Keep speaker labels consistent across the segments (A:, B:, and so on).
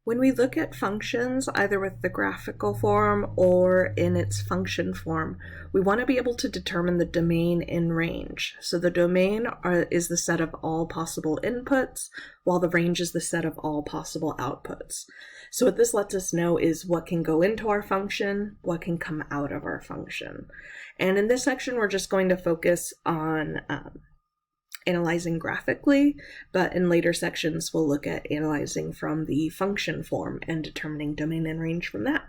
A: When we look at functions, either with the graphical form or in its function form, we want to be able to determine the domain in range. So the domain is the set of all possible inputs, while the range is the set of all possible outputs. So what this lets us know is what can go into our function, what can come out of our function. And in this section, we're just going to focus on analyzing graphically, but in later sections we'll look at analyzing from the function form and determining domain and range from that.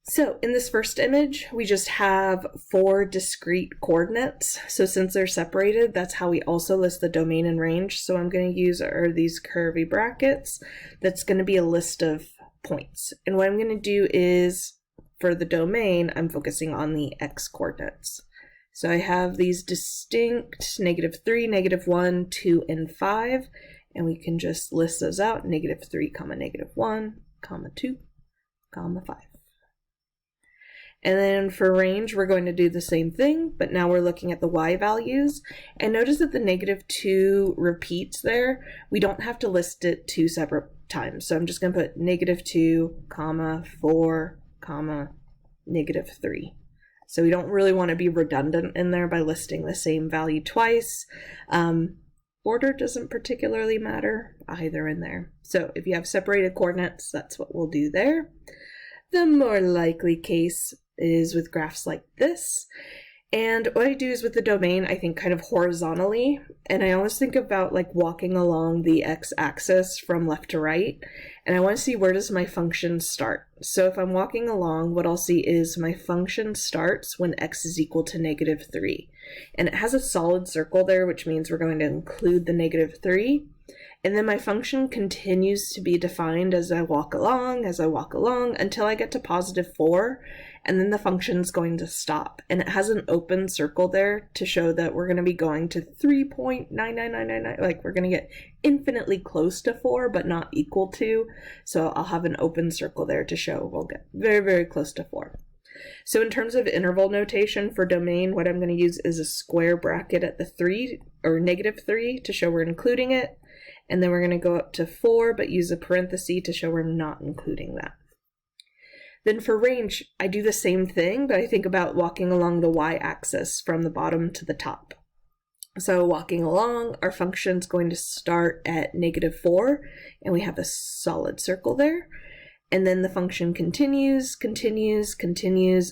A: So in this first image, we just have 4 discrete coordinates. So since they're separated, that's how we also list the domain and range. So I'm going to use these curvy brackets. That's going to be a list of points. And what I'm going to do is, for the domain, I'm focusing on the x coordinates. So I have these distinct -3, -1, 2, and 5, and we can just list those out, -3, -1, 2, 5. And then for range, we're going to do the same thing, but now we're looking at the y values. And notice that the -2 repeats there. We don't have to list it 2 separate times. So I'm just going to put -2, 4, -3. So we don't really want to be redundant in there by listing the same value twice. Order doesn't particularly matter either in there. So if you have separated coordinates, that's what we'll do there. The more likely case is with graphs like this. And what I do is with the domain, I think kind of horizontally, and I always think about like walking along the x-axis from left to right, and I want to see where does my function start. So if I'm walking along, what I'll see is my function starts when x is equal to -3, and it has a solid circle there, which means we're going to include the -3. And then my function continues to be defined as I walk along, until I get to +4, and then the function's going to stop. And it has an open circle there to show that we're going to be going to 3.99999, like we're going to get infinitely close to 4, but not equal to. So I'll have an open circle there to show we'll get very, very close to 4. So in terms of interval notation for domain, what I'm going to use is a square bracket at the 3, or -3, to show we're including it. And then we're going to go up to 4, but use a parenthesis to show we're not including that. Then for range, I do the same thing, but I think about walking along the y-axis from the bottom to the top. So walking along, our function's going to start at -4, and we have a solid circle there. And then the function continues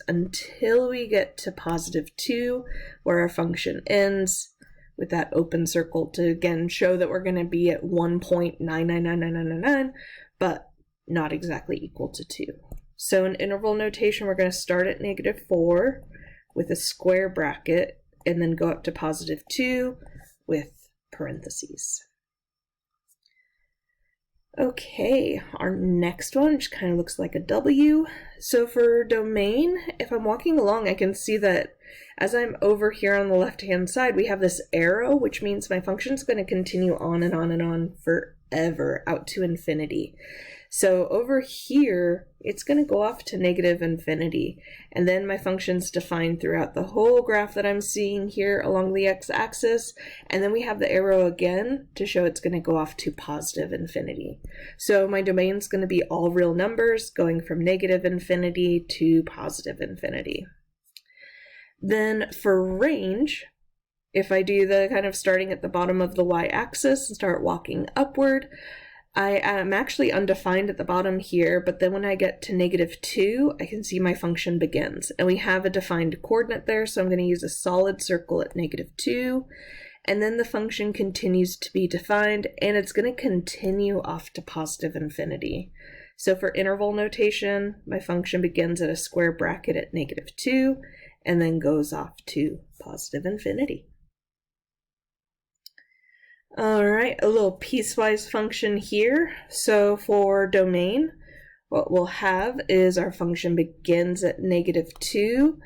A: until we get to +2, where our function ends with that open circle to again show that we're going to be at 1.999999, but not exactly equal to 2. So in interval notation, we're going to start at -4 with a square bracket and then go up to +2 with parentheses. Okay, our next one, which kind of looks like a W. So for domain, if I'm walking along, I can see that as I'm over here on the left-hand side, we have this arrow, which means my function is going to continue on and on and on forever, out to infinity. So over here, it's going to go off to -infinity, and then my function's defined throughout the whole graph that I'm seeing here along the x-axis, and then we have the arrow again to show it's going to go off to +infinity. So my domain's going to be all real numbers going from -infinity to +infinity. Then for range, if I do the kind of starting at the bottom of the y-axis and start walking upward, I am actually undefined at the bottom here, but then when I get to -2, I can see my function begins. And we have a defined coordinate there, so I'm going to use a solid circle at -2, and then the function continues to be defined, and it's going to continue off to +infinity. So for interval notation, my function begins at a square bracket at -2, and then goes off to +infinity. All right, a little piecewise function here. So for domain, what we'll have is our function begins at -2,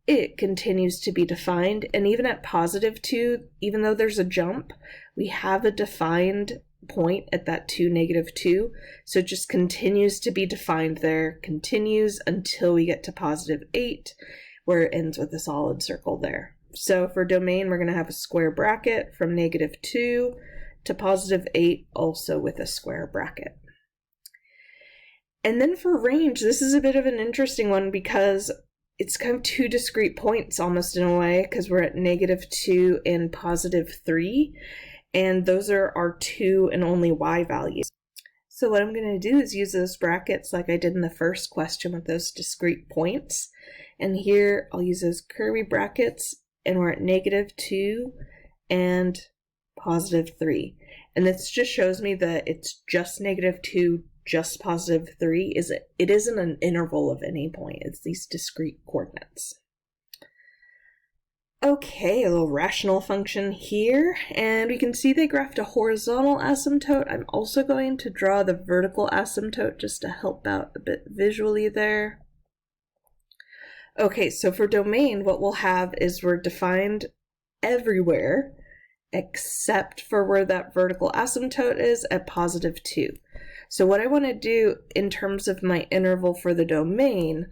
A: it continues to be defined, and even at +2, even though there's a jump, we have a defined point at that -2, so it just continues to be defined there, continues until we get to +8, where it ends with a solid circle there. So for domain, we're going to have a square bracket from -2 to +8, also with a square bracket. And then for range, this is a bit of an interesting one because it's kind of two discrete points almost in a way, because we're at -2 and +3, and those are our 2 and only y values. So what I'm going to do is use those brackets like I did in the first question with those discrete points. And here I'll use those curly brackets, and we're at -2 and +3. And this just shows me that it's just -2, just +3. It isn't an interval of any point. It's these discrete coordinates. Okay, a little rational function here, and we can see they graphed a horizontal asymptote. I'm also going to draw the vertical asymptote just to help out a bit visually there. Okay, so for domain, what we'll have is we're defined everywhere except for where that vertical asymptote is at +2. So what I want to do in terms of my interval for the domain,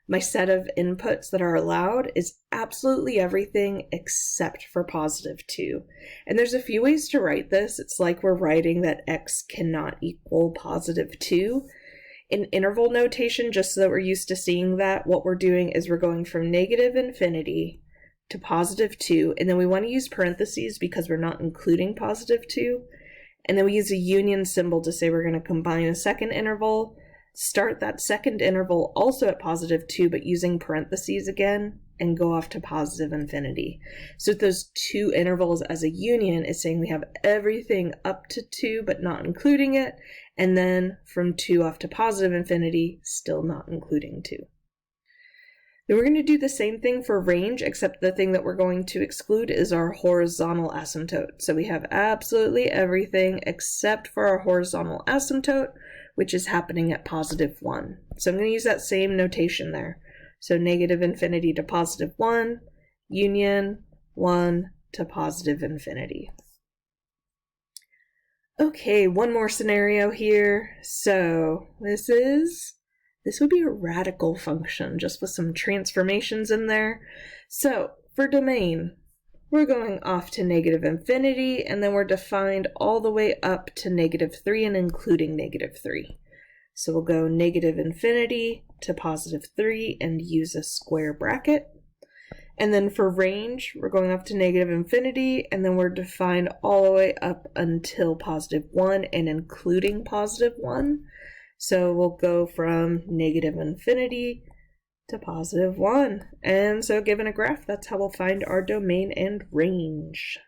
A: my set of inputs that are allowed is absolutely everything except for +2. And there's a few ways to write this. It's like we're writing that x cannot equal +2. In interval notation, just so that we're used to seeing that, what we're doing is we're going from -infinity to +2, and then we want to use parentheses because we're not including +2, and then we use a union symbol to say we're going to combine a second interval, start that second interval also at +2 but using parentheses again, and go off to +infinity. So those two intervals as a union is saying we have everything up to 2 but not including it, and then from 2 off to +infinity, still not including 2. Then we're going to do the same thing for range, except the thing that we're going to exclude is our horizontal asymptote. So we have absolutely everything except for our horizontal asymptote, which is happening at +1. So I'm going to use that same notation there. So -infinity to +1, union 1 to +infinity. Okay, one more scenario here. So this would be a radical function, just with some transformations in there. So for domain, we're going off to -infinity, and then we're defined all the way up to -3 and including -3. So we'll go -infinity to +3 and use a square bracket. And then for range, we're going off to -infinity, and then we're defined all the way up until +1 and including +1. So we'll go from -infinity to +1. And so given a graph, that's how we'll find our domain and range.